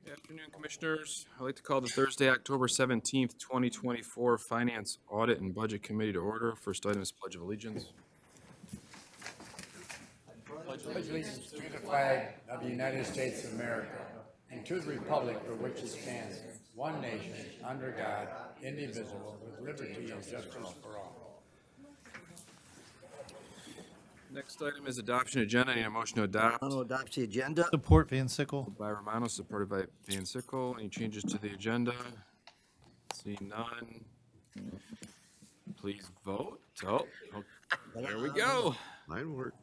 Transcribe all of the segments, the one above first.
Good afternoon, Commissioners. I'd like to call the Thursday, October 17th, 2024 Finance, Audit, and Budget Committee to order. First item is Pledge of Allegiance. Pledge allegiance to the flag of the United States of America and to the republic for which it stands, one nation, under God, indivisible, with liberty and justice for all. Next item is adoption agenda. I need a motion to adopt. Romano adopts the agenda. Support Van Sickle. By Romano, supported by Van Sickle. Any changes to the agenda? Seeing none. Please vote. Oh, there we go. Mine worked.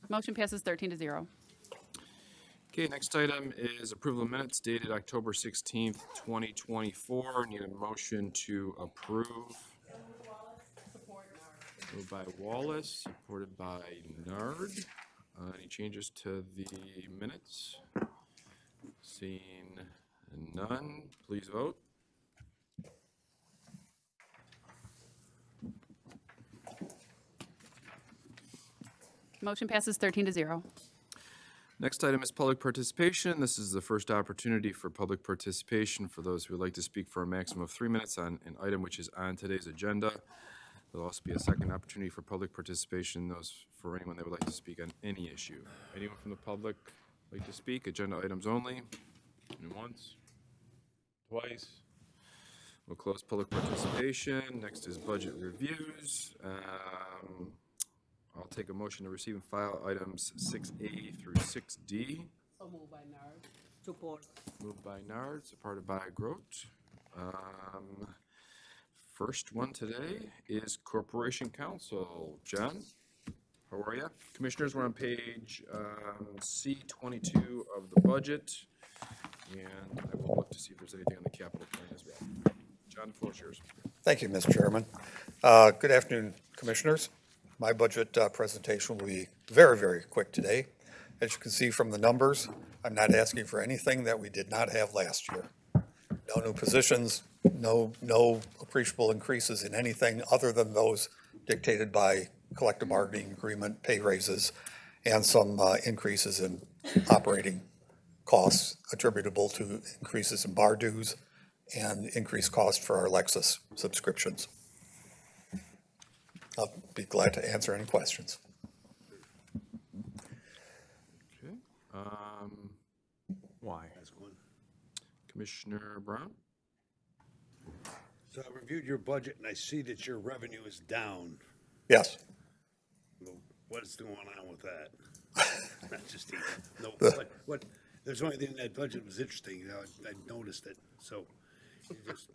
Motion passes 13-0. Okay, next item is approval of minutes dated October 16th, 2024. Need a motion to approve. Moved by Wallace, supported by Nard. Any changes to the minutes? Seeing none, please vote. Motion passes 13-0. Next item is public participation. This is the first opportunity for public participation for those who would like to speak for a maximum of 3 minutes on an item which is on today's agenda. There'll also be a second opportunity for public participation, for anyone that would like to speak on any issue. Anyone from the public like to speak? Agenda items only. And once, twice. We'll close public participation. Next is budget reviews. I'll take a motion to receive and file items 6A through 6D. So moved by Nard. Support. Moved by Nard, supported by Grote. First one today is Corporation Counsel. John, how are you? Commissioners, we're on page C22 of the budget, and I will look to see if there's anything on the capital plan as well. John, the floor is yours. Thank you, Mr. Chairman. Good afternoon, Commissioners. My budget presentation will be very, very quick today. As you can see from the numbers, I'm not asking for anything that we did not have last year. No new positions, no appreciable increases in anything other than those dictated by collective bargaining agreement, pay raises, and some increases in operating costs attributable to increases in bar dues and increased cost for our Lexus subscriptions. I'll be glad to answer any questions. Okay. Why? Commissioner Brown? So I reviewed your budget and I see that your revenue is down. Yes. Well, what is going on with that? Not just even, no, but what, there's only thing in that budget was interesting, I noticed it, so. You just,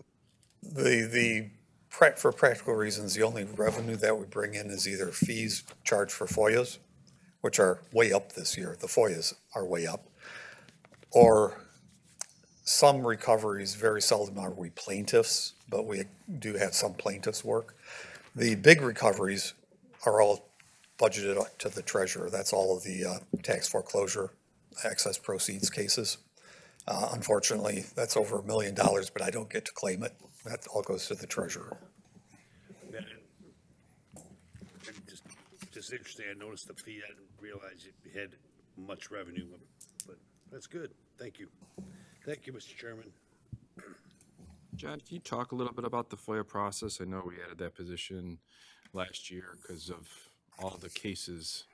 For practical reasons, the only revenue that we bring in is either fees charged for FOIAs, which are way up this year. The FOIAs are way up. Or some recoveries, very seldom are we plaintiffs, but we do have some plaintiffs work. The big recoveries are all budgeted to the treasurer. That's all of the tax foreclosure, excess proceeds cases. Unfortunately, that's over $1 million, but I don't get to claim it. That all goes to the treasurer. just interesting, I noticed the fee, I didn't realize it had much revenue, but that's good, thank you. Thank you, Mr. Chairman. John, can you talk a little bit about the FOIA process? I know we added that position last year because of all the cases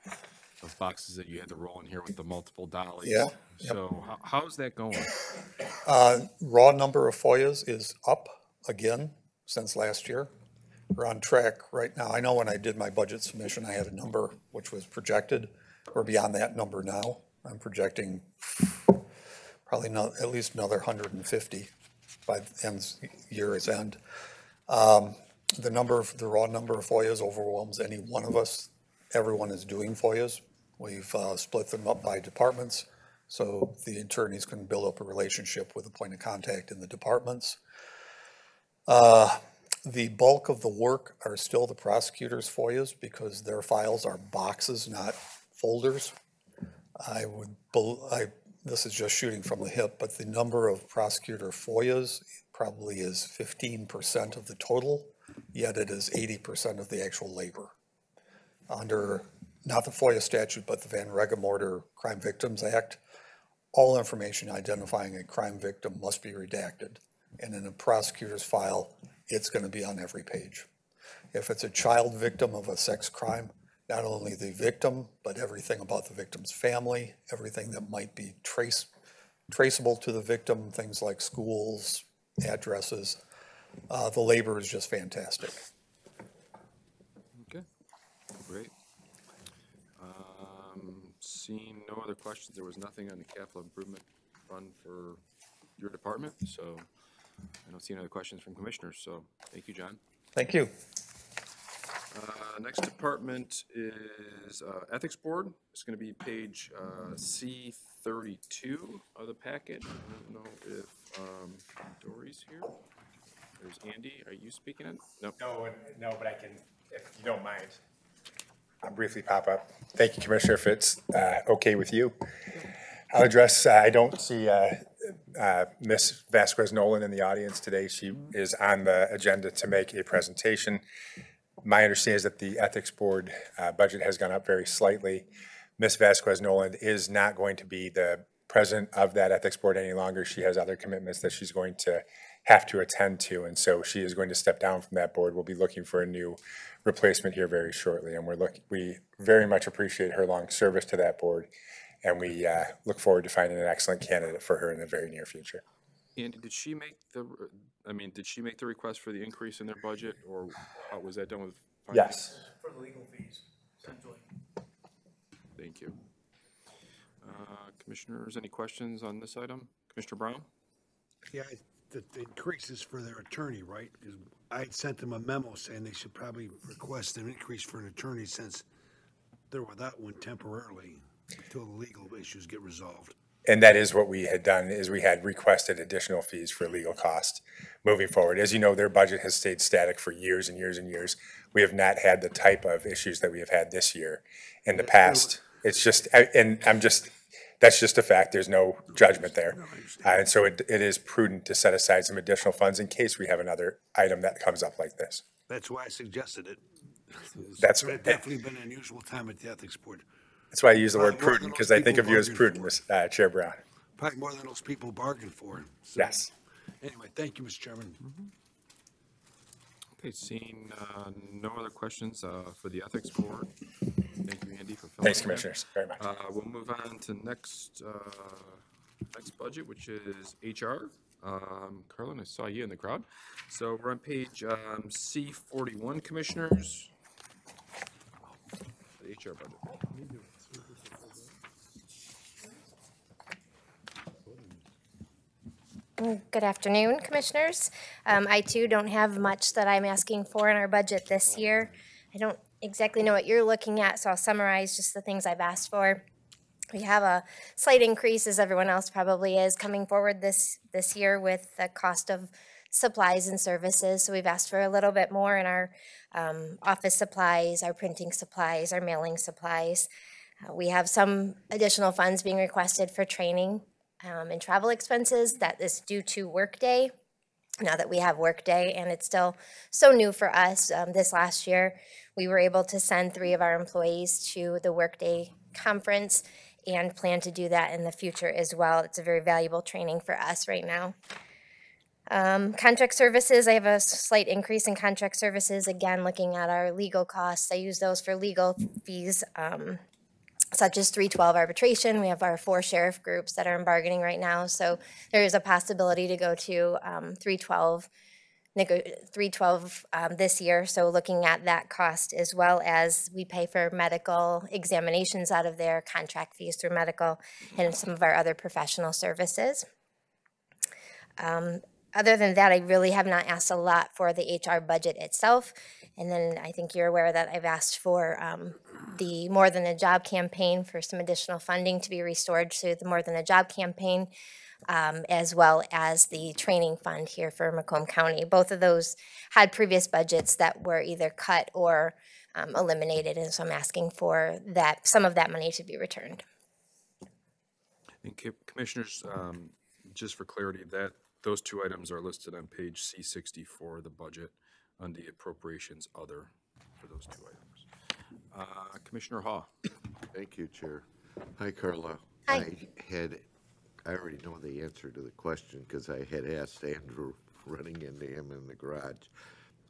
of boxes that you had to roll in here with the multiple dollies. Yeah. So how's that going? Raw number of FOIAs is up again since last year. We're on track right now. I know when I did my budget submission, I had a number which was projected. We're beyond that number now. I'm projecting probably at least another 150 by the year's end. The raw number of FOIAs overwhelms any one of us. Everyone is doing FOIAs. We've split them up by departments, so the attorneys can build up a relationship with a point of contact in the departments. The bulk of the work are still the prosecutor's FOIAs because their files are boxes, not folders. This is just shooting from the hip, but the number of prosecutor FOIAs probably is 15% of the total, yet it is 80% of the actual labor. Under not the FOIA statute, but the Van Regemorter Crime Victims Act, all information identifying a crime victim must be redacted. And in a prosecutor's file, it's going to be on every page. If it's a child victim of a sex crime, not only the victim, but everything about the victim's family, everything that might be traceable to the victim, things like schools, addresses. The labor is just fantastic. Okay, great. Seeing no other questions, there was nothing on the capital improvement fund for your department, so I don't see any other questions from commissioners, so thank you, John. Thank you. Next department is Ethics Board. It's going to be page C32 of the packet. I don't know if Dory's here. There's Andy. Are you speaking on? No. No, but I can, if you don't mind. I'll briefly pop up. Thank you, Commissioner, if it's okay with you. I'll address, I don't see Ms. Vasquez-Nolan in the audience today. She is on the agenda to make a presentation. My understanding is that the Ethics Board budget has gone up very slightly. Ms. Vasquez-Nolan is not going to be the president of that Ethics Board any longer. She has other commitments that she's going to have to attend to, and so she is going to step down from that board. We'll be looking for a new replacement here very shortly, and we very much appreciate her long service to that board, and we look forward to finding an excellent candidate for her in the very near future. Andy, did she make the request for the increase in their budget, or was that done with? Yes. For the legal fees, essentially. Thank you. Commissioners, any questions on this item? Commissioner Brown? Yeah, the increase is for their attorney, right? Because I sent them a memo saying they should probably request an increase for an attorney since they're without one temporarily until the legal issues get resolved. And that is what we had done, is we had requested additional fees for legal costs moving forward. As you know, their budget has stayed static for years and years and years. We have not had the type of issues that we have had this year. In the past, it's just, that's just a fact. There's no judgment there. And so it is prudent to set aside some additional funds in case we have another item that comes up like this. That's why I suggested it. That's It's definitely been an unusual time at the Ethics Board. That's why I use the word prudent, because I think of you as prudent, Chair Brown. Probably more than those people bargained for. So, Yes. Anyway, thank you, Mr. Chairman. Okay, seeing no other questions for the Ethics Board. Thank you, Andy, for filling Thanks, in. Commissioners, very much. We'll move on to next budget, which is HR. Carlin, I saw you in the crowd. So we're on page C41, Commissioners. The HR budget. Good afternoon, Commissioners. I too don't have much that I'm asking for in our budget this year. I don't exactly know what you're looking at, so I'll summarize just the things I've asked for. We have a slight increase, as everyone else probably is, coming forward this year with the cost of supplies and services. So we've asked for a little bit more in our office supplies, our printing supplies, our mailing supplies. We have some additional funds being requested for training and travel expenses. That is due to Workday. Now that we have Workday, and it's still so new for us, this last year, we were able to send 3 of our employees to the Workday conference and plan to do that in the future as well. It's a very valuable training for us right now. Contract services, I have a slight increase in contract services. Again, looking at our legal costs, I use those for legal fees, such as 312 arbitration. We have our 4 sheriff groups that are in bargaining right now, so there is a possibility to go to 312 this year. So looking at that cost, as well as we pay for medical examinations out of there, contract fees through medical, and some of our other professional services. Other than that, I really have not asked a lot for the HR budget itself. And then I think you're aware that I've asked for the More Than a Job campaign for some additional funding to be restored to the More Than a Job campaign, as well as the training fund here for Macomb County. Both of those had previous budgets that were either cut or eliminated, and so I'm asking for that, some of that money to be returned. And Commissioners, just for clarity, that those 2 items are listed on page C64 of the budget on the appropriations other for those 2 items. Commissioner Hall. Thank you, Chair. Hi, Carla. Hi. I already know the answer to the question because I had asked Andrew running into him in the garage.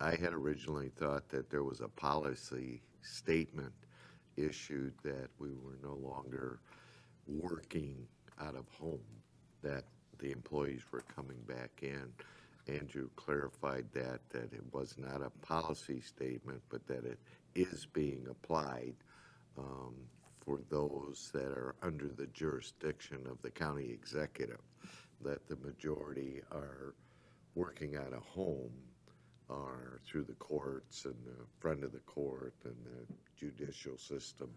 I had originally thought that there was a policy statement issued that we were no longer working out of home, that the employees were coming back in. Andrew clarified that it was not a policy statement, but that it is being applied for those that are under the jurisdiction of the county executive, that the majority are working out of home or through the courts and the front of the court and the judicial system,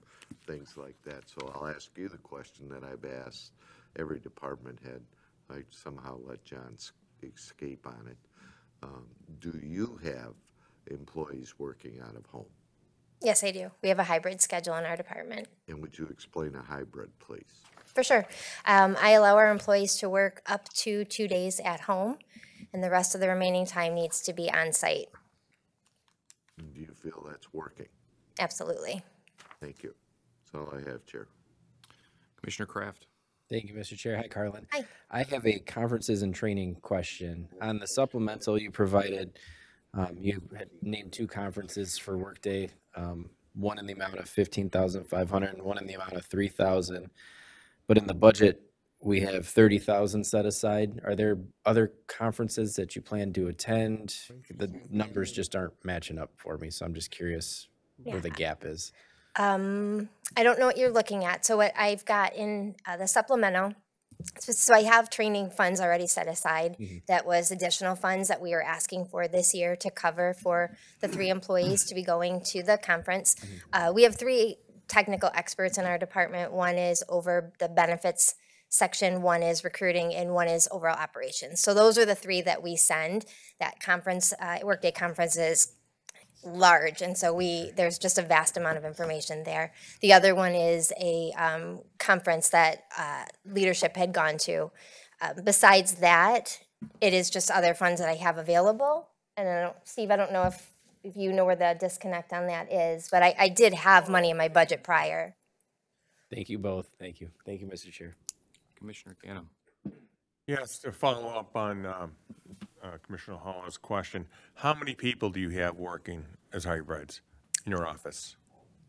things like that. So I'll ask you the question that I've asked every department head. I somehow let John escape on it. Do you have employees working out of home? Yes, I do. We have a hybrid schedule in our department. And would you explain a hybrid, please? For sure. I allow our employees to work up to 2 days at home, and the rest of the remaining time needs to be on site. Do you feel that's working? Absolutely. Thank you. That's all I have, Chair. Commissioner Kraft. Thank you, Mr. Chair. Hi, Carlin. Hi. I have a conferences and training question. On the supplemental you provided, you had named 2 conferences for Workday, one in the amount of $15,500 and one in the amount of $3,000. But in the budget, we have $30,000 set aside. Are there other conferences that you plan to attend? The numbers just aren't matching up for me, so I'm just curious where the gap is. I don't know what you're looking at. So what I've got in the supplemental, so I have training funds already set aside. That was additional funds that we were asking for this year to cover for the 3 employees to be going to the conference. We have 3 technical experts in our department. One is over the benefits section, one is recruiting, and one is overall operations. So those are the 3 that we send. That conference, Workday conference is large, and so there's just a vast amount of information there. The other one is a conference that leadership had gone to. Besides that, it is just other funds that I have available. And Steve, I don't know if you know where the disconnect on that is, but I did have money in my budget prior. Thank you both. Thank you. Thank you, Mr. Chair. Commissioner Ganem. Yes, to follow up on Commissioner Hall's question, how many people do you have working as hybrids in your office?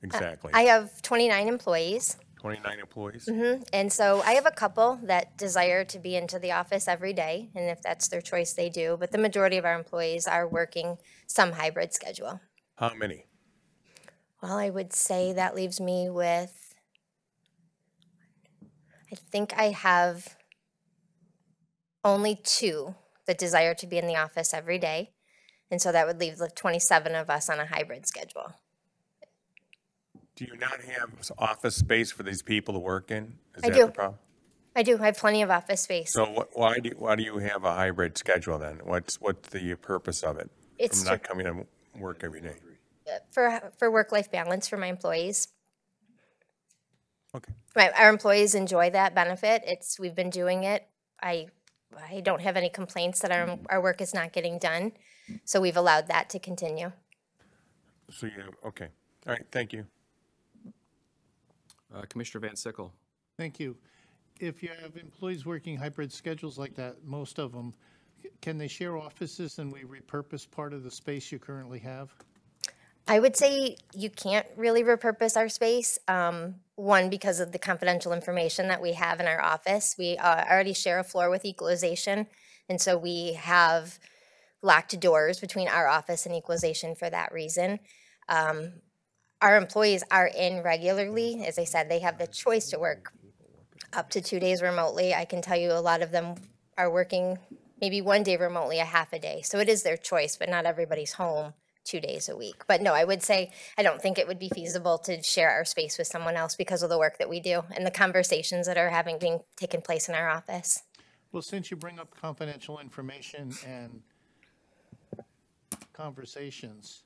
Exactly. I have 29 employees. 29 employees? And so I have a couple that desire to be into the office every day, and if that's their choice, they do. But the majority of our employees are working some hybrid schedule. How many? Well, I would say that leaves me with, I think I have only 2 that desire to be in the office every day. And so that would leave the 27 of us on a hybrid schedule. Do you not have office space for these people to work in? Is I that do. the problem? I do. I have plenty of office space. So why do you have a hybrid schedule then? What's the purpose of it? It's From not coming to work every day? for work-life balance for my employees. Okay. Right, our employees enjoy that benefit. We've been doing it. I don't have any complaints that our work is not getting done, so we've allowed that to continue. So okay. All right, thank you. Commissioner Van Sickle. Thank you. If you have employees working hybrid schedules like that, most of them, can they share offices and we repurpose part of the space you currently have? I would say you can't really repurpose our space. One, because of the confidential information that we have in our office. We already share a floor with equalization, and so we have locked doors between our office and equalization for that reason. Our employees are in regularly. As I said, they have the choice to work up to 2 days remotely. I can tell you a lot of them are working maybe 1 day remotely, a half a day. So it is their choice, but not everybody's home 2 days a week. But no, I would say I don't think it would be feasible to share our space with someone else because of the work that we do and the conversations that are being taken place in our office. Well, since you bring up confidential information and conversations,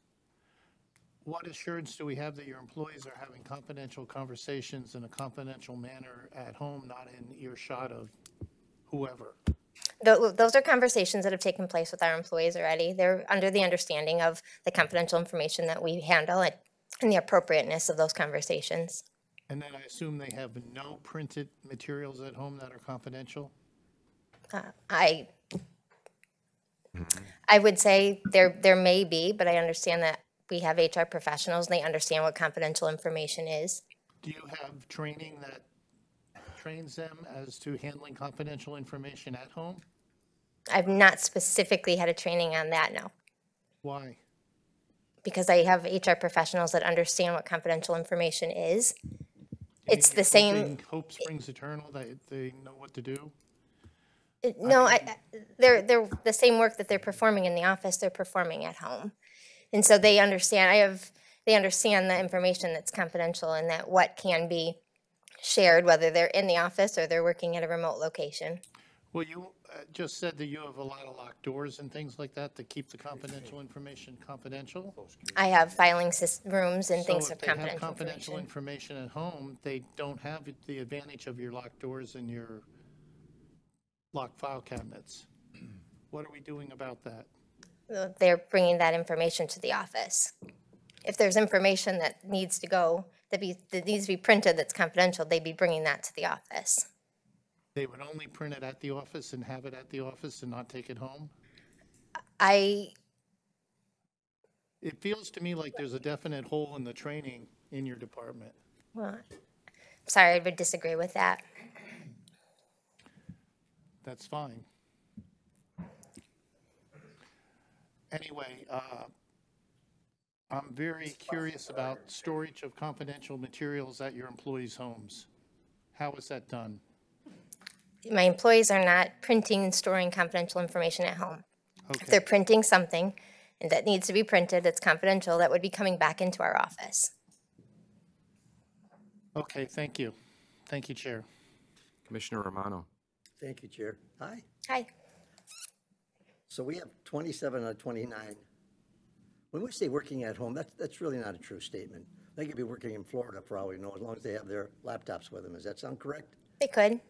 what assurance do we have that your employees are having confidential conversations in a confidential manner at home, not in earshot of whoever? Those are conversations that have taken place with our employees already. They're under the understanding of the confidential information that we handle. and the appropriateness of those conversations. And then I assume they have no printed materials at home that are confidential? I would say there may be, but I understand that we have HR professionals and they understand what confidential information is. Do you have training that trains them as to handling confidential information at home? I've not specifically had a training on that, no. Why? Because I have HR professionals that understand what confidential information is. It's the same. Hope springs eternal, that they know what to do? No, they're the same work that they're performing in the office, they're performing at home. And so they understand, they understand the information that's confidential and that what can be shared, whether they're in the office or they're working at a remote location. Well, you just said that you have a lot of locked doors and things like that to keep the confidential information confidential? I have filing rooms and things So of if they have confidential confidential information. information at home, they don't have the advantage of your locked doors and your locked file cabinets. What are we doing about that? They're bringing that information to the office. If there's information that needs to go, that needs to be printed that's confidential, they'd be bringing that to the office. They would only print it at the office and have it at the office and not take it home? It feels to me like there's a definite hole in the training in your department. Well, sorry, I would disagree with that. That's fine. Anyway, I'm very curious about storage of confidential materials at your employees' homes. How is that done? My employees are not printing and storing confidential information at home. Okay. If they're printing something and that needs to be printed, that's confidential, that would be coming back into our office. Okay, thank you. Thank you, Chair. Commissioner Romano. Thank you, Chair. Hi. Hi. So we have 27 out of 29. When we say working at home, that's really not a true statement. They could be working in Florida for all we know, as long as they have their laptops with them. Does that sound correct? They could.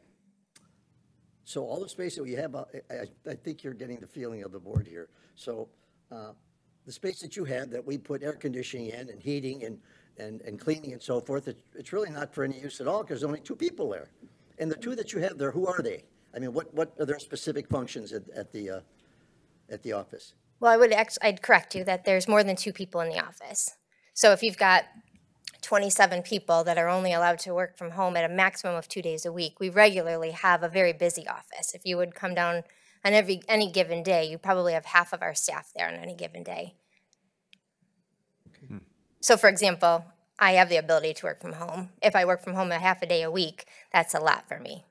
So all the space that we have, I think you're getting the feeling of the board here. So the space that you have that we put air conditioning in and heating and cleaning and so forth, it's really not for any use at all because there's only 2 people there. And the 2 that you have there, who are they? I mean, what are their specific functions at the office? Well, I'd correct you that there's more than 2 people in the office. So if you've got 27 people that are only allowed to work from home at a maximum of 2 days a week, we regularly have a very busy office. If you would come down on any given day, you probably have half of our staff there on any given day. Okay. So for example, I have the ability to work from home. If I work from home a half a day a week, that's a lot for me.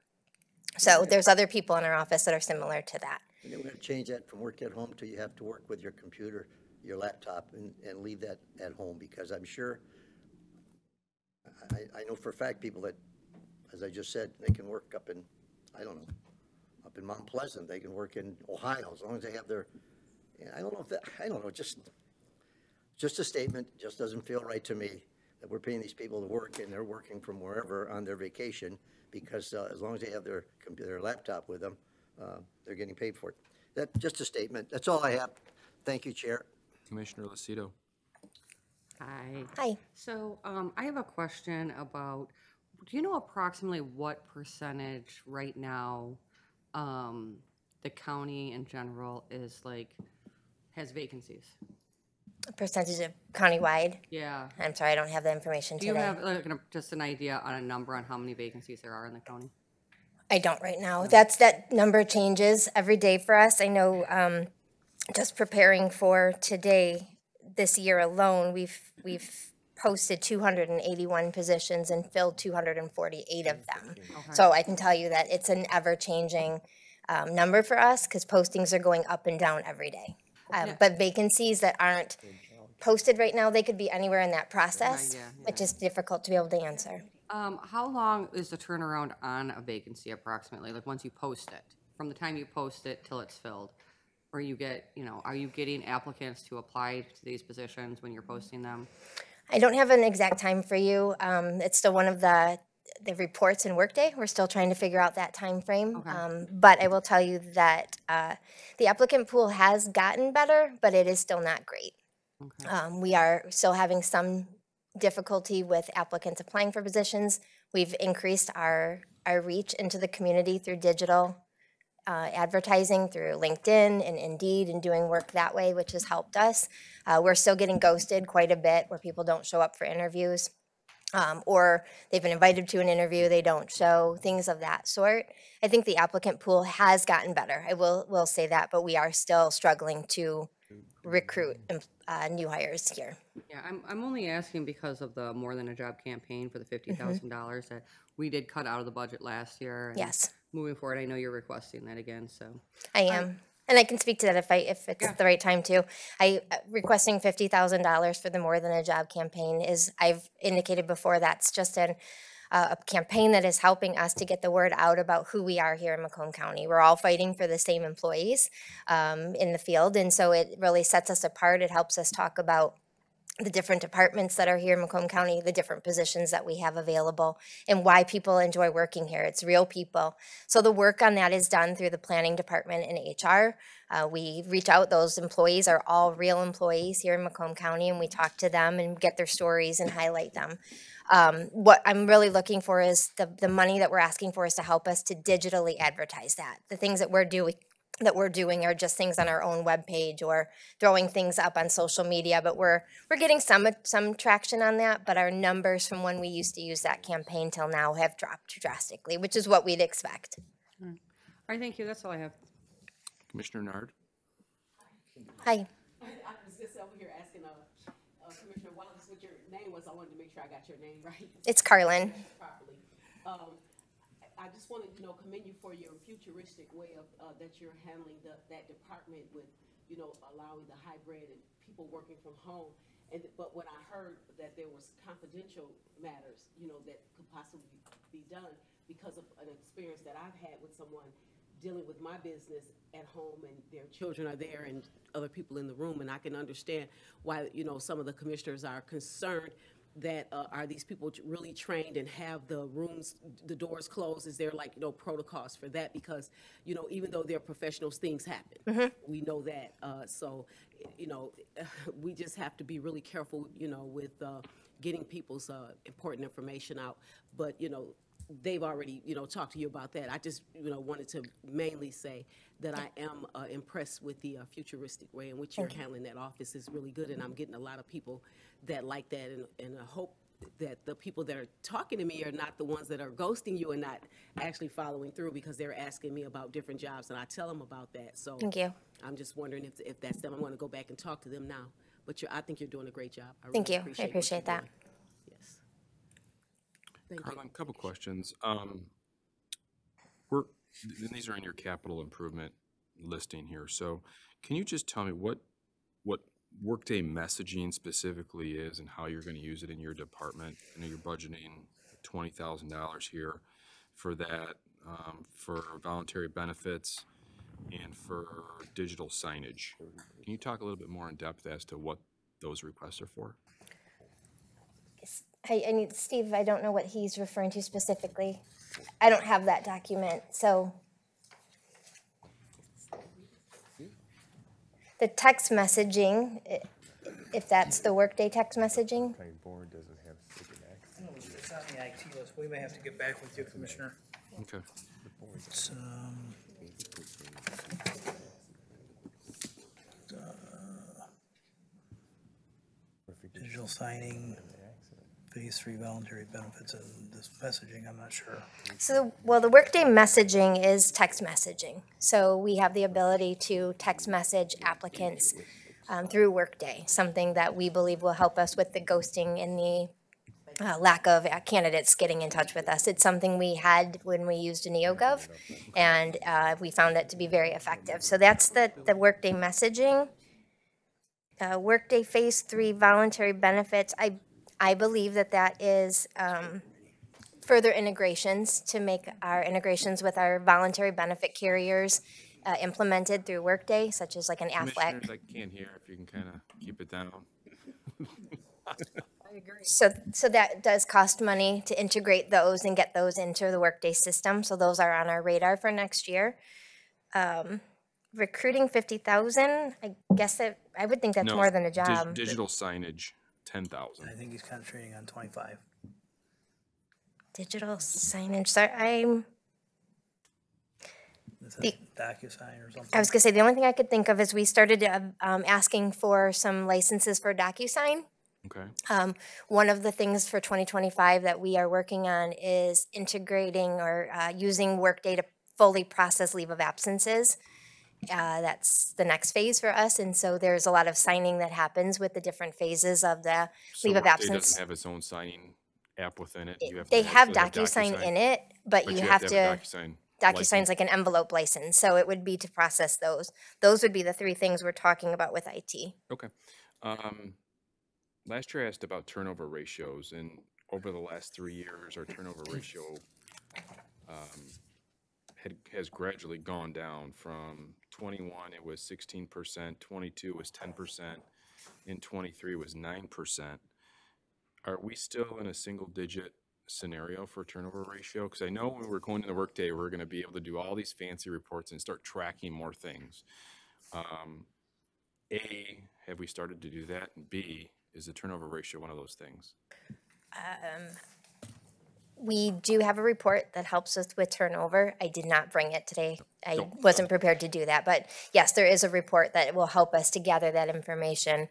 So there's other people in our office that are similar to that. And then we're going to change that from work at home to you have to work with your computer, your laptop, and leave that at home, because I'm sure, I know for a fact people that, as I just said, they can work up in, I don't know, up in Mount Pleasant, they can work in Ohio, as long as they have their, I don't know if that, I don't know, just a statement, just doesn't feel right to me that we're paying these people to work and they're working from wherever on their vacation, because as long as they have their laptop with them, they're getting paid for it. That's just a statement. That's all I have. Thank you, Chair. Commissioner Lucido. Hi. Hi. So I have a question about, do you know approximately what percentage right now the county in general is has vacancies? A percentage of countywide? Yeah. I'm sorry, I don't have the information Do today. you have just an idea on a number on how many vacancies there are in the county? I don't right now. That number changes every day for us. I know just preparing for today, this year alone, we've posted 281 positions and filled 248 of them. Okay. So I can tell you that it's an ever-changing number for us because postings are going up and down every day. But vacancies that aren't posted right now, they could be anywhere in that process, which is difficult to be able to answer. How long is the turnaround on a vacancy approximately? Like once you post it, from the time you post it till it's filled, or you get, are you getting applicants to apply to these positions when you're posting them? I don't have an exact time for you. It's still one of the reports in Workday. We're still trying to figure out that time frame. Okay. But I will tell you that the applicant pool has gotten better, but it is still not great. Okay. We are still having some difficulty with applicants applying for positions. We've increased our reach into the community through digital advertising, through LinkedIn and Indeed, and doing work that way, which has helped us. We're still getting ghosted quite a bit, where people don't show up for interviews, or they've been invited to an interview, they don't show, things of that sort. I think the applicant pool has gotten better. I will say that, but we are still struggling to recruit new hires here. Yeah, I'm only asking because of the More Than a Job campaign for the $50,000 that we did cut out of the budget last year. And Yes. moving forward, I know you're requesting that again, so. I am. And I can speak to that if it's the right time too. Requesting $50,000 for the More Than a Job campaign is, I've indicated before, that's just a campaign that is helping us to get the word out about who we are here in Macomb County. We're all fighting for the same employees in the field, and so it really sets us apart. It helps us talk about the different departments that are here in Macomb County, the different positions that we have available, and why people enjoy working here. It's real people. So the work on that is done through the planning department and HR. We reach out, those employees are all real employees here in Macomb County, and we talk to them and get their stories and highlight them. What I'm really looking for is the money that we're asking for is to help us to digitally advertise that. The things that we're doing are just things on our own webpage or throwing things up on social media, but we're getting some traction on that, but our numbers from when we used to use that campaign till now have dropped drastically, which is what we'd expect. All right, thank you, that's all I have. Commissioner Nard? Hi. I was just over here asking Commissioner Wallace what your name was. I wanted to make sure I got your name right. It's Carlin. Properly. I just wanted to commend you for your futuristic way of that you're handling that department with, allowing the hybrid and people working from home. But when I heard that there was confidential matters, that could possibly be done because of an experience that I've had with someone dealing with my business at home, and their children are there and other people in the room, and I can understand why, some of the commissioners are concerned that are these people really trained and have the rooms, the doors closed? Is there protocols for that? Because, even though they're professionals, things happen. We know that. So, we just have to be really careful, with getting people's important information out. But, they've already, talked to you about that. I just, wanted to mainly say that I am impressed with the futuristic way in which you're handling that office is really good, and I'm getting a lot of people that like that, and I hope that the people that are talking to me are not the ones that are ghosting you and not actually following through, because they're asking me about different jobs, and I tell them about that. So Thank you. I'm just wondering if that's them. I'm going to go back and talk to them now. But I think you're doing a great job. I Thank really you. I what appreciate you're that. doing. Yes. Thank you. Carlin, a couple questions. And these are in your capital improvement listing here. So can you just tell me what Workday messaging specifically is and how you're going to use it in your department? I know you're budgeting $20,000 here for that, for voluntary benefits and for digital signage. Can you talk a little bit more in depth as to what those requests are for? I need Steve. I don't know what he's referring to specifically. I don't have that document, so the text messaging, if that's the Workday text messaging. Board doesn't have secret access. No, it's on the IT list. We may have to get back with you, Commissioner. Okay. It's, digital signing, phase 3 voluntary benefits, and this messaging, I'm not sure. So, well, the Workday messaging is text messaging. So we have the ability to text message applicants through Workday, something that we believe will help us with the ghosting and the lack of candidates getting in touch with us. It's something we had when we used a NeoGov, and we found it to be very effective. So that's the Workday messaging. Workday Phase 3 voluntary benefits, I believe that is further integrations to make our integrations with our voluntary benefit carriers implemented through Workday, such as like an Aflac. Commissioners, I can't hear if you can kind of keep it down. I agree. So that does cost money to integrate those and get those into the Workday system. So those are on our radar for next year. Recruiting 50,000, I guess I would think that's No, more than a job. digital signage 10,000. I think he's concentrating on 25. Digital signage, sorry, I'm, Is that DocuSign or something? I was gonna say, the only thing I could think of is we started asking for some licenses for DocuSign. Okay. One of the things for 2025 that we are working on is integrating or using Workday to fully process leave of absences. That's the next phase for us, and so there's a lot of signing that happens with the different phases of the So leave of Workday absence. doesn't have its own signing app within it? You They to have actually DocuSign in it, but you have to, have a DocuSign DocuSign's license. like an envelope license, so it would be to process those. Those would be the three things we're talking about with IT. Okay. Last year I asked about turnover ratios, and over the last 3 years, our turnover ratio has gradually gone down. From 21, it was 16%, 22 was 10%, in 23 was 9%. Are we still in a single-digit scenario for turnover ratio? Because I know when we're going to the Workday, we're going to be able to do all these fancy reports and start tracking more things. A, have we started to do that? And B, is the turnover ratio one of those things? We do have a report that helps us with turnover. I did not bring it today. I wasn't prepared to do that, but yes, there is a report that will help us to gather that information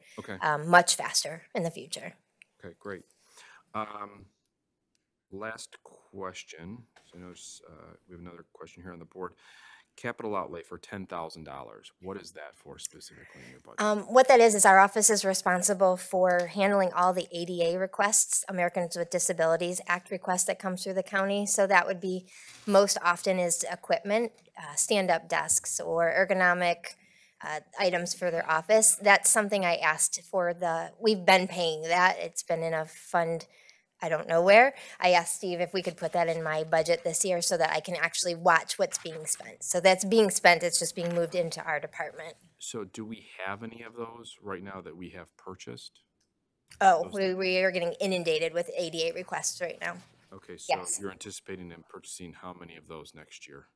much faster in the future. Okay, great. Last question. So I notice we have another question here on the board. Capital outlay for $10,000. What is that for specifically in your budget? What that is our office is responsible for handling all the ADA requests, Americans with Disabilities Act requests that comes through the county. So that would be most often is equipment, stand-up desks or ergonomic items for their office. That's something I asked for we've been paying that. It's been in a fund, I don't know where. I asked Steve if we could put that in my budget this year so that I can actually watch what's being spent. So that's being spent, it's just being moved into our department. So do we have any of those right now that we have purchased? Oh, we are getting inundated with ADA requests right now. Okay, so Yes. you're anticipating them purchasing how many of those next year?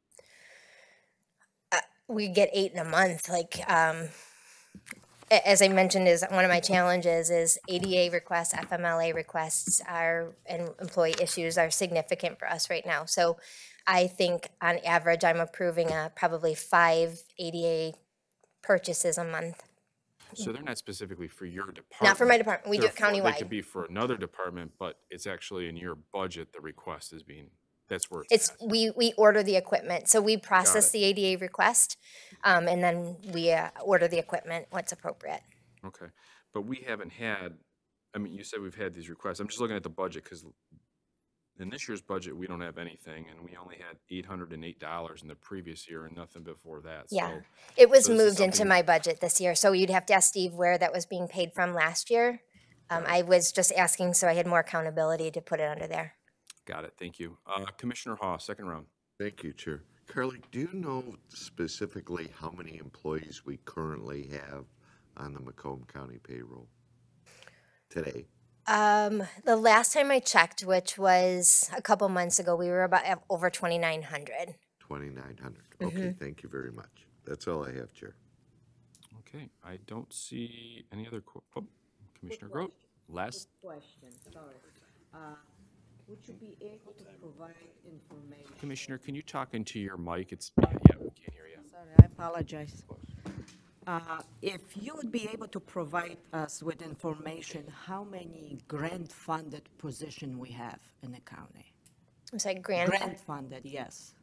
We get 8 in a month. As I mentioned, is one of my challenges is ADA requests, FMLA requests and employee issues are significant for us right now. So I think on average, I'm approving probably 5 ADA purchases a month. So they're not specifically for your department? Not for my department. We do it They countywide. could be for another department, but it's actually in your budget, the request is being, that's where it's at. We order the equipment. So we process the ADA request, and then we order the equipment once appropriate. Okay, but we haven't had, I mean, you said we've had these requests. I'm just looking at the budget because in this year's budget, we don't have anything, and we only had $808 in the previous year and nothing before that. Yeah, So, it was so this is moved into something- my budget this year. So you'd have to ask Steve where that was being paid from last year. I was just asking so I had more accountability to put it under there. Got it, thank you. Commissioner Hall, second round. Thank you, Chair. Carly, do you know specifically how many employees we currently have on the Macomb County payroll today? The last time I checked, which was a couple months ago, we were about over 2,900. 2,900. Okay, thank you very much. That's all I have, Chair. Okay, I don't see any other, Commissioner Grote, last. Question, sorry. Would you be able to provide information? Commissioner, can you talk into your mic? It's, we can't hear you. Sorry, I apologize. If you would be able to provide us with information, how many grant-funded position we have in the county? I'm sorry, grant. Grant-funded, yes.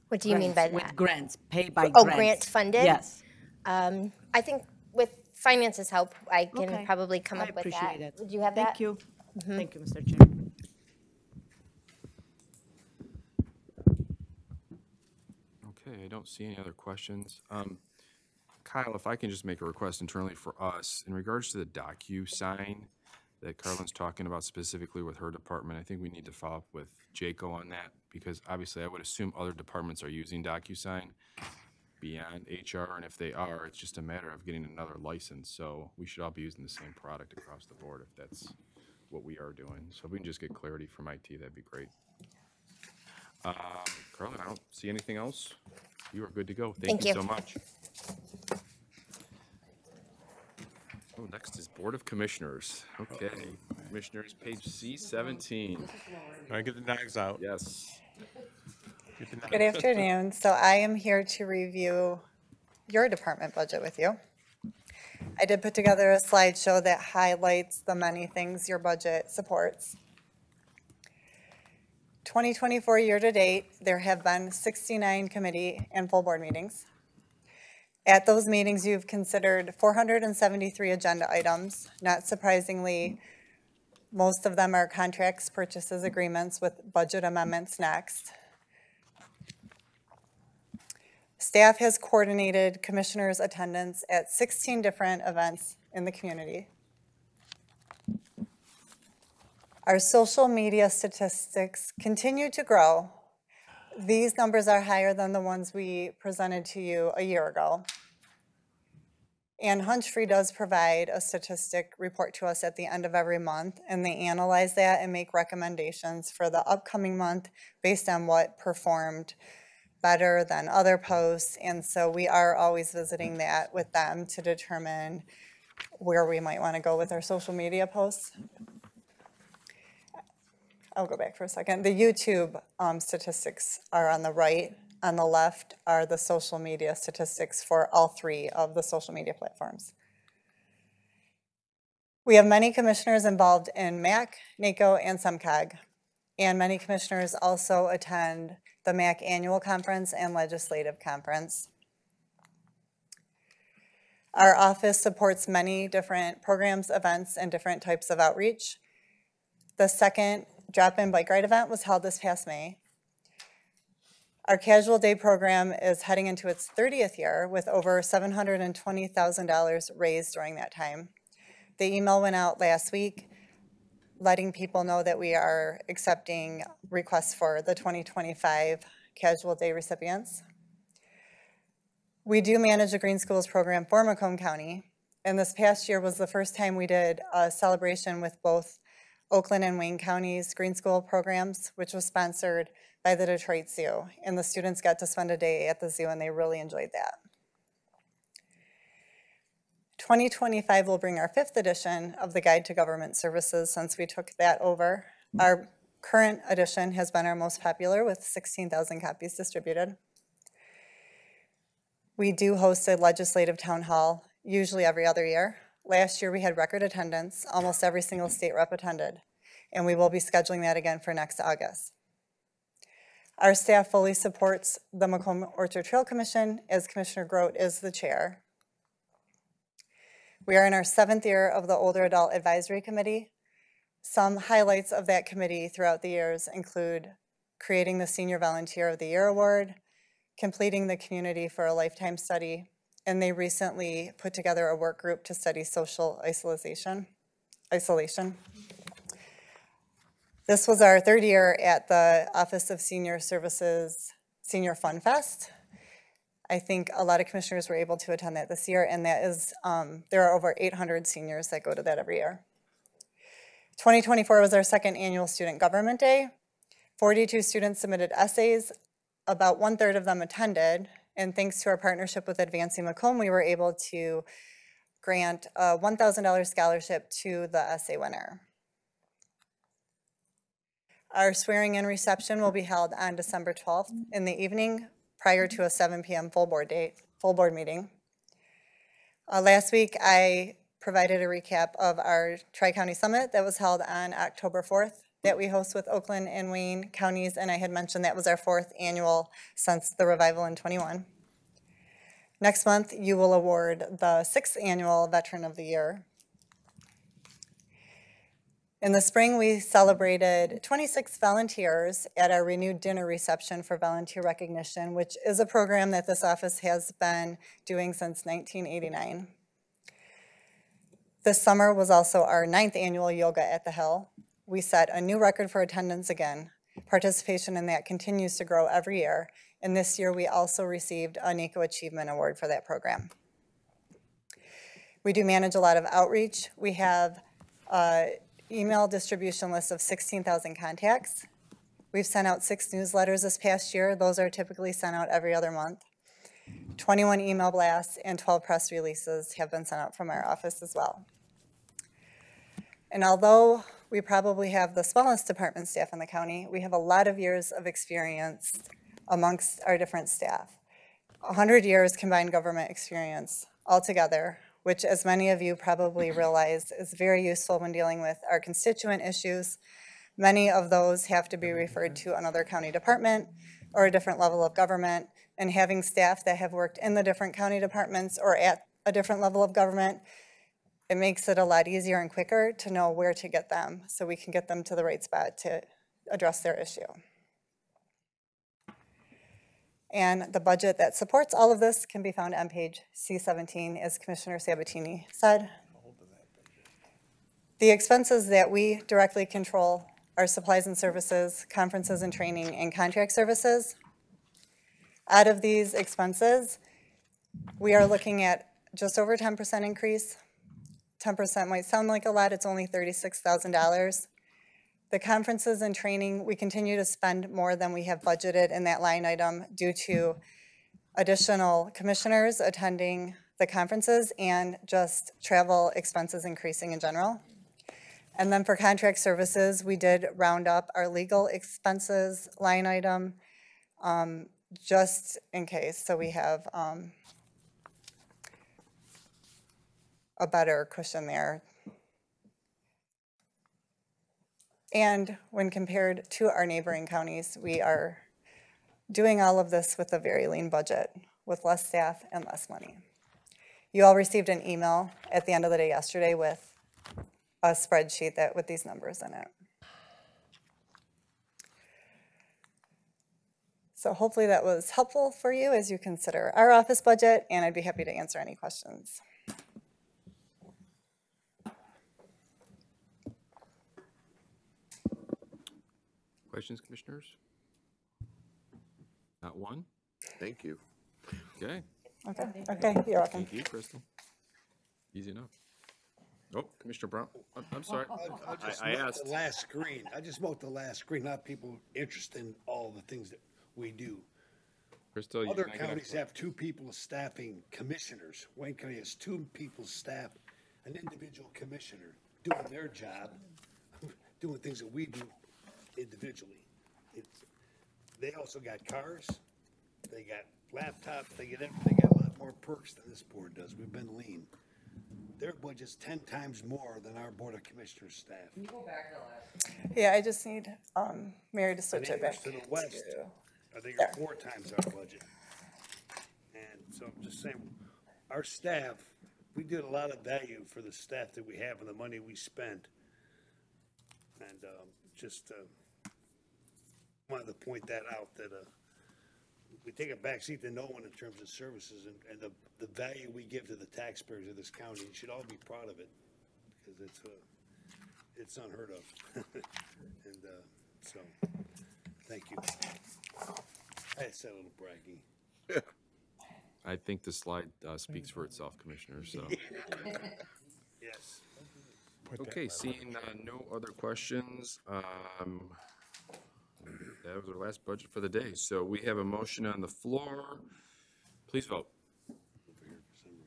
What do you mean by that? With grants, paid by Oh, grants. grant funded? Yes. I think with finances help, I can Okay. probably come up with that. I appreciate it. Do you have that? Thank you. Mhm. Thank you, Mr. Chair. Okay, I don't see any other questions. Kyle, if I can just make a request internally for us, in regards to the DocuSign that Carlin's talking about specifically with her department, I think we need to follow up with Jaco on that, because obviously I would assume other departments are using DocuSign beyond HR, and if they are, it's just a matter of getting another license. So we should all be using the same product across the board if that's what we are doing. So if we can just get clarity from IT, that'd be great. Carlin, I don't see anything else. You are good to go. Thank you so much. Oh, next is Board of Commissioners. Okay, Commissioners, page C17. I get the knives out. Yes. Get the Good knives. afternoon. So I am here to review your department budget with you. I did put together a slideshow that highlights the many things your budget supports. 2024 year-to-date, there have been 69 committee and full board meetings. At those meetings, you've considered 473 agenda items. Not surprisingly, most of them are contracts, purchases, agreements with budget amendments next. Staff has coordinated commissioners' attendance at 16 different events in the community. Our social media statistics continue to grow. These numbers are higher than the ones we presented to you a year ago. And Hunchfree does provide a statistic report to us at the end of every month, and they analyze that and make recommendations for the upcoming month based on what performed better than other posts. And so we are always visiting that with them to determine where we might want to go with our social media posts. I'll go back for a second. The YouTube statistics are on the right. On the left are the social media statistics for all three of the social media platforms. We have many commissioners involved in MAC, NACO, and SEMCOG, and many commissioners also attend the MAC annual conference and legislative conference. Our office supports many different programs, events, and different types of outreach. The second drop-in bike ride event was held this past May. Our Casual Day program is heading into its 30th year with over $720,000 raised during that time. The email went out last week letting people know that we are accepting requests for the 2025 Casual Day recipients. We do manage the Green Schools program for Macomb County, and this past year was the first time we did a celebration with both Oakland and Wayne County's Green School programs, which was sponsored by the Detroit Zoo. And the students got to spend a day at the zoo, and they really enjoyed that. 2025 will bring our 5th edition of the Guide to Government Services since we took that over. Our current edition has been our most popular with 16,000 copies distributed. We do host a legislative town hall, usually every other year. Last year we had record attendance. Almost every single state rep attended, and we will be scheduling that again for next August. Our staff fully supports the Macomb Orchard Trail Commission, as Commissioner Grote is the chair. We are in our 7th year of the Older Adult Advisory Committee. Some highlights of that committee throughout the years include creating the Senior Volunteer of the Year Award, completing the Community for a Lifetime study, and they recently put together a work group to study social isolation. This was our 3rd year at the Office of Senior Services Senior Fun Fest. I think a lot of commissioners were able to attend that this year, and that is, there are over 800 seniors that go to that every year. 2024 was our 2nd annual Student Government Day. 42 students submitted essays. About 1/3 of them attended. And thanks to our partnership with Advancing Macomb, we were able to grant a $1,000 scholarship to the essay winner. Our swearing-in reception will be held on December 12th in the evening prior to a 7 p.m. full board meeting. Last week, I provided a recap of our Tri-County Summit that was held on October 4th that we host with Oakland and Wayne counties, and I had mentioned that was our 4th annual since the revival in 21. Next month, you will award the 6th annual Veteran of the Year. In the spring, we celebrated 26 volunteers at our renewed dinner reception for volunteer recognition, which is a program that this office has been doing since 1989. This summer was also our 9th annual Yoga at the Hill. We set a new record for attendance again. Participation in that continues to grow every year, and this year we also received a NACO Achievement Award for that program. We do manage a lot of outreach. We have an email distribution list of 16,000 contacts. We've sent out 6 newsletters this past year. Those are typically sent out every other month. 21 email blasts, and 12 press releases have been sent out from our office as well. And although we probably have the smallest department staff in the county, we have a lot of years of experience amongst our different staff. 100 years combined government experience altogether, which, as many of you probably realize, is very useful when dealing with our constituent issues. Many of those have to be referred to another county department or a different level of government, and having staff that have worked in the different county departments or at a different level of government, it makes it a lot easier and quicker to know where to get them so we can get them to the right spot to address their issue. And the budget that supports all of this can be found on page C17, as Commissioner Sabatini said. The expenses that we directly control are supplies and services, conferences and training, and contract services. Out of these expenses, we are looking at just over 10% increase. 10% might sound like a lot, it's only $36,000. The conferences and training, we continue to spend more than we have budgeted in that line item due to additional commissioners attending the conferences and just travel expenses increasing in general. And then for contract services, we did round up our legal expenses line item just in case, so we have a better cushion there. And when compared to our neighboring counties, we are doing all of this with a very lean budget, with less staff and less money. You all received an email at the end of the day yesterday with a spreadsheet with these numbers in it. So hopefully that was helpful for you as you consider our office budget, and I'd be happy to answer any questions. Questions, commissioners? Not one? Thank you. Okay. Okay, you're welcome. Thank you, Crystal. Easy enough. Oh, Commissioner Brown, I'm sorry. I'll just I note asked. the last screen. I just wrote the last screen, not people interested in all the things that we do. Crystal, Other can I get counties have 2 people staffing commissioners. Wayne County has 2 people staff an individual commissioner doing their job, doing things that we do individually. They also got cars, they got laptops, they get a lot more perks than this board does. We've been lean. Their budget's 10 times more than our Board of Commissioners staff. Can you go back to the last? Yeah, I just need Mary to switch And it back. to the west, I think are 4 times our budget. And so I'm just saying, our staff, we did a lot of value for the staff that we have and the money we spent. And just wanted to point that out, that we take a backseat to no one in terms of services and the value we give to the taxpayers of this county. You should all be proud of it, because it's unheard of. And so, thank you. I said a little bragging. I think the slide speaks for itself, Commissioner, so. Yes. Okay, seeing no other questions, that was our last budget for the day. So we have a motion on the floor. Please vote. I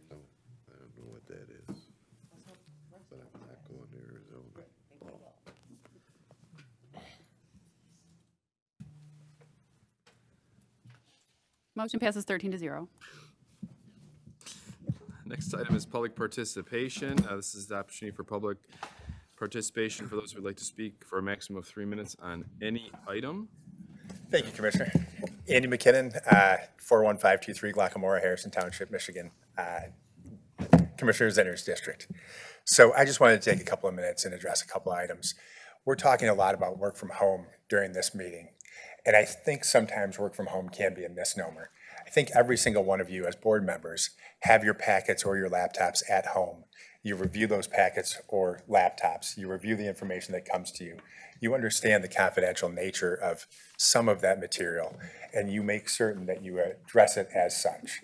don't know what that is, but I'm not going to Arizona. Motion passes 13-0. Next item is public participation. This is the opportunity for public participation for those who would like to speak for a maximum of 3 minutes on any item. Thank you, Commissioner. Andy McKinnon, 41523 Glockamora, Harrison Township, Michigan, Commissioner's Enters District. So I just wanted to take a couple of minutes and address a couple of items. We're talking a lot about work from home during this meeting, and I think sometimes work from home can be a misnomer. I think every single one of you as board members have your packets or your laptops at home. You review those packets or laptops. You review the information that comes to you. You understand the confidential nature of some of that material, and you make certain that you address it as such.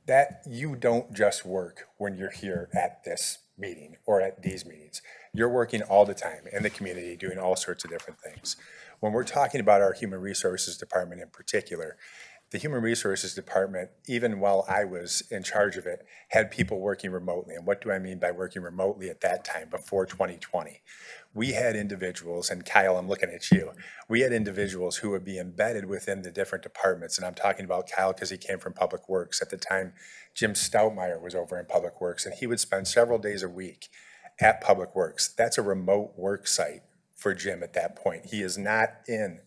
That you don't just work when you're here at this meeting or at these meetings. You're working all the time in the community doing all sorts of different things. When we're talking about our Human Resources Department in particular, The Human Resources Department, even while I was in charge of it, had people working remotely. And what do I mean by working remotely at that time, before 2020? We had individuals, and Kyle, I'm looking at you, we had individuals who would be embedded within the different departments. And I'm talking about Kyle because he came from Public Works. At the time, Jim Stoutmeyer was over in Public Works, and he would spend several days a week at Public Works. That's a remote work site for Jim at that point. He is not in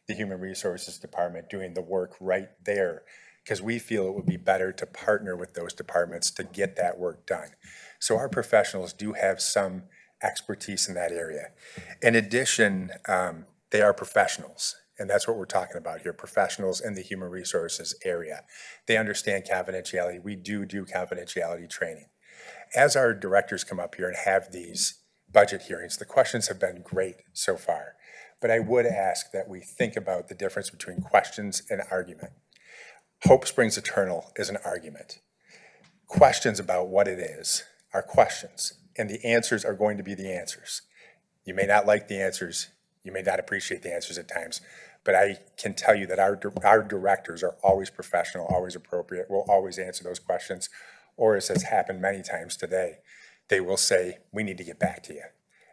the Human Resources Department doing the work right there, because we feel it would be better to partner with those departments to get that work done. So our professionals do have some expertise in that area. In addition, they are professionals, and that's what we're talking about here, professionals in the human resources area. They understand confidentiality. We do confidentiality training. As our directors come up here and have these budget hearings, the questions have been great so far. But I would ask that we think about the difference between questions and argument. Hope springs eternal is an argument. Questions about what it is are questions, and the answers are going to be the answers. You may not like the answers, you may not appreciate the answers at times, but I can tell you that our directors are always professional, always appropriate, will always answer those questions, or as has happened many times today, they will say, we need to get back to you.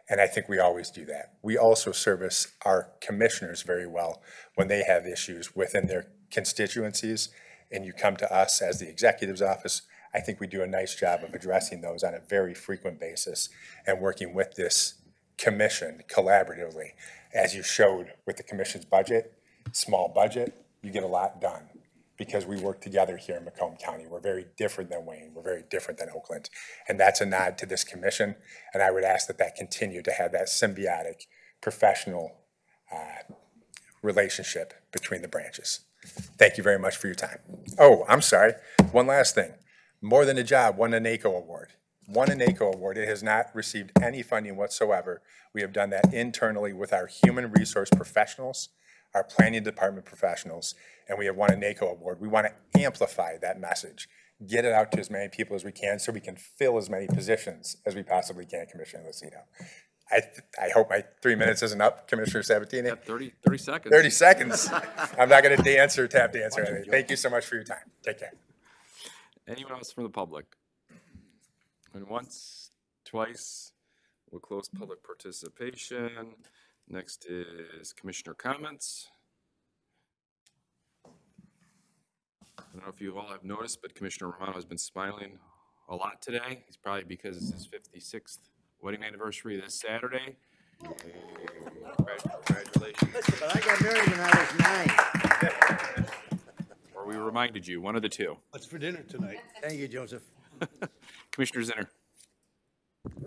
And I think we always do that. We also service our commissioners very well when they have issues within their constituencies, and you come to us as the executive's office. I think we do a nice job of addressing those on a very frequent basis and working with this commission collaboratively. As you showed with the commission's budget, small budget, you get a lot done because we work together here in Macomb County. We're very different than Wayne. We're very different than Oakland. And that's a nod to this commission. And I would ask that that continue to have that symbiotic, professional relationship between the branches. Thank you very much for your time. Oh, I'm sorry. One last thing. More Than a Job won a NACO award. Won a NACO award. It has not received any funding whatsoever. We have done that internally with our human resource professionals, our planning department professionals, and we have won a NACO award. We want to amplify that message, get it out to as many people as we can so we can fill as many positions as we possibly can, Commissioner Lucido. I hope my 3 minutes isn't up, Commissioner Sabatini. Yeah, 30 seconds. 30 seconds. I'm not going to dance or tap dance or anything. Thank you so much for your time. Take care. Anyone else from the public? And once, twice, we'll close public participation. Next is commissioner comments. I don't know if you all have noticed, but Commissioner Romano has been smiling a lot today. It's probably because it's his 56th wedding anniversary this Saturday. Congratulations. Listen, but I got married when I was 9. Or we reminded you, one of the two. What's for dinner tonight? Thank you, Joseph. Commissioner Zinner.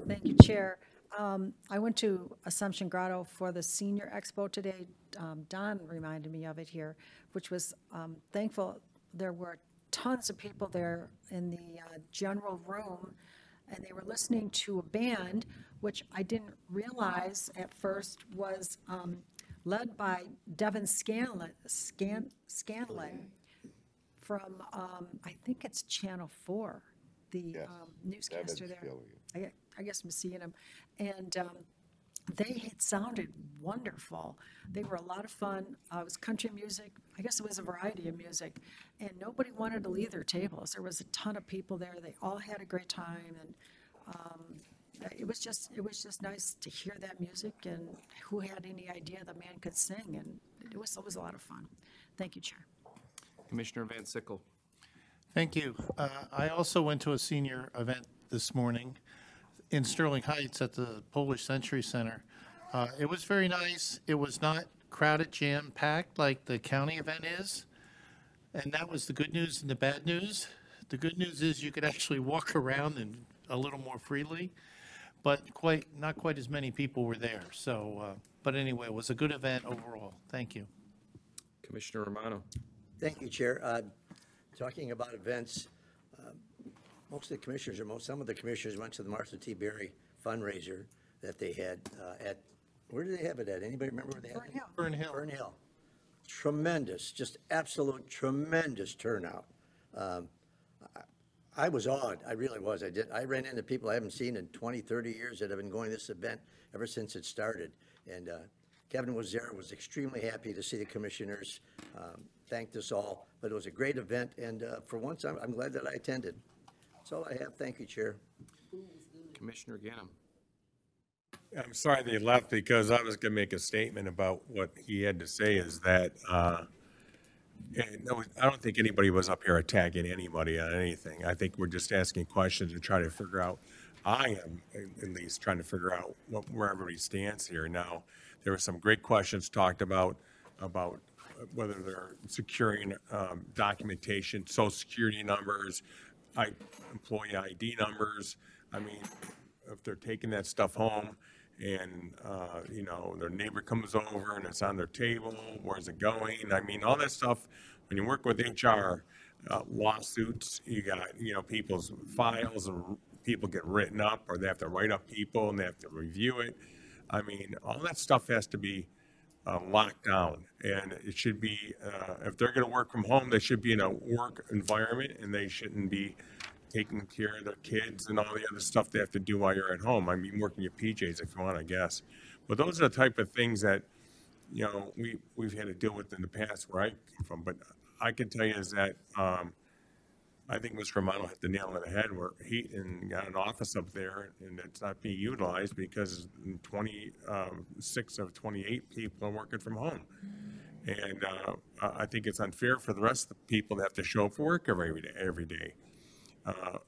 Thank you, Chair. I went to Assumption Grotto for the Senior Expo today. Don reminded me of it here, which was thankful. There were tons of people there in the general room, and they were listening to a band, which I didn't realize at first was led by Devin Scanlon from, I think it's Channel 4, the newscaster there. I guess I'm seeing him. And they had sounded wonderful. They were a lot of fun. It was country music. I guess it was a variety of music. And nobody wanted to leave their tables. There was a ton of people there. They all had a great time. And it was just nice to hear that music. And who had any idea the man could sing? And it was a lot of fun. Thank you, Chair. Commissioner Van Sickle. Thank you. I also went to a senior event this morning in Sterling Heights at the Polish Century Center. It was very nice. It was not crowded, jam-packed like the county event is. And that was the good news and the bad news. The good news is you could actually walk around and a little more freely, but not quite as many people were there. So, but anyway, it was a good event overall. Thank you. Commissioner Romano. Thank you, Chair. Talking about events, most of the commissioners, some of the commissioners went to the Martha T. Berry fundraiser that they had at, where did they have it at? Anybody remember where they had it? Fern Hill. Fern Hill. Tremendous, just absolute tremendous turnout. I was awed. I really was. I ran into people I haven't seen in 20, 30 years that have been going to this event ever since it started. And Kevin was there, was extremely happy to see the commissioners. thanked us all. But it was a great event, and for once, I'm glad that I attended. That's all I have. Thank you, Chair. Commissioner Ganem. I'm sorry they left because I was going to make a statement about what he had to say is that, and no, I don't think anybody was up here attacking anybody on anything. I think we're just asking questions and trying to figure out, I am at least trying to figure out where everybody stands here. Now, there were some great questions talked about whether they're securing documentation, social security numbers, employee ID numbers. I mean, if they're taking that stuff home and, you know, their neighbor comes over and it's on their table, where's it going? I mean, all that stuff, when you work with HR, lawsuits, you got, you know, people's files and people get written up or they have to write up people and they have to review it. I mean, all that stuff has to be locked down, and it should be, if they're going to work from home, they should be in a work environment and they shouldn't be taking care of their kids and all the other stuff they have to do while you're at home. I mean, working your PJs if you want, I guess. But those are the type of things that, you know, we've had to deal with in the past where I came from. But I can tell you is that I think Mr. Romano hit the nail on the head where he got an office up there and it's not being utilized because 26 of 28 people are working from home. And I think it's unfair for the rest of the people to have to show up for work every day.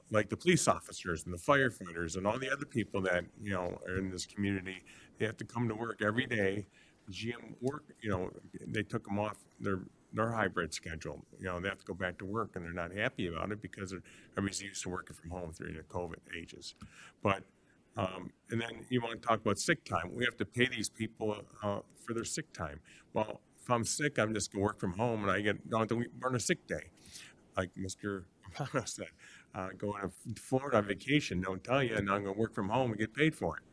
Like the police officers and the firefighters and all the other people that, you know, are in this community, they have to come to work every day. GM work, you know, they took them off their hybrid schedule. You know, they have to go back to work and they're not happy about it because everybody's used to working from home through the COVID ages. But, and then you want to talk about sick time. We have to pay these people for their sick time. Well, if I'm sick, I'm just going to work from home and I don't have to burn a sick day. Like Mr. Romano said, going to Florida on vacation, don't tell you, and I'm going to work from home and get paid for it.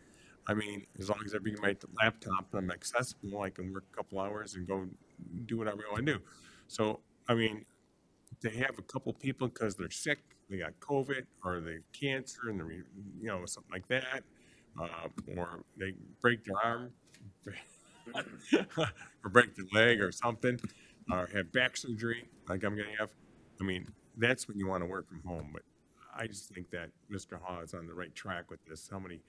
I mean, as long as I bring my laptop and I'm accessible, I can work a couple hours and go do whatever I want to do. So, I mean, to have a couple people because they're sick, they got COVID, or they have cancer, and they're, you know, something like that, or they break their arm, or break their leg or something, or have back surgery like I'm going to have. I mean, that's when you want to work from home. But I just think that Mr. Haw is on the right track with this. How many,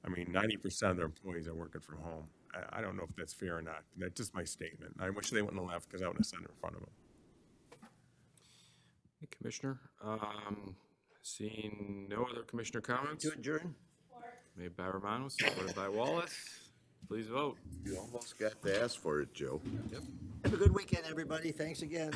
I mean, 90% of their employees are working from home. I don't know if that's fair or not. That's just my statement. I wish they wouldn't have left because I would have said it in front of them. Hey, Commissioner, seeing no other commissioner comments? To adjourn. Made by Romano, supported by Wallace. Please vote. You almost got to ask for it, Joe. Yep. Have a good weekend, everybody. Thanks again.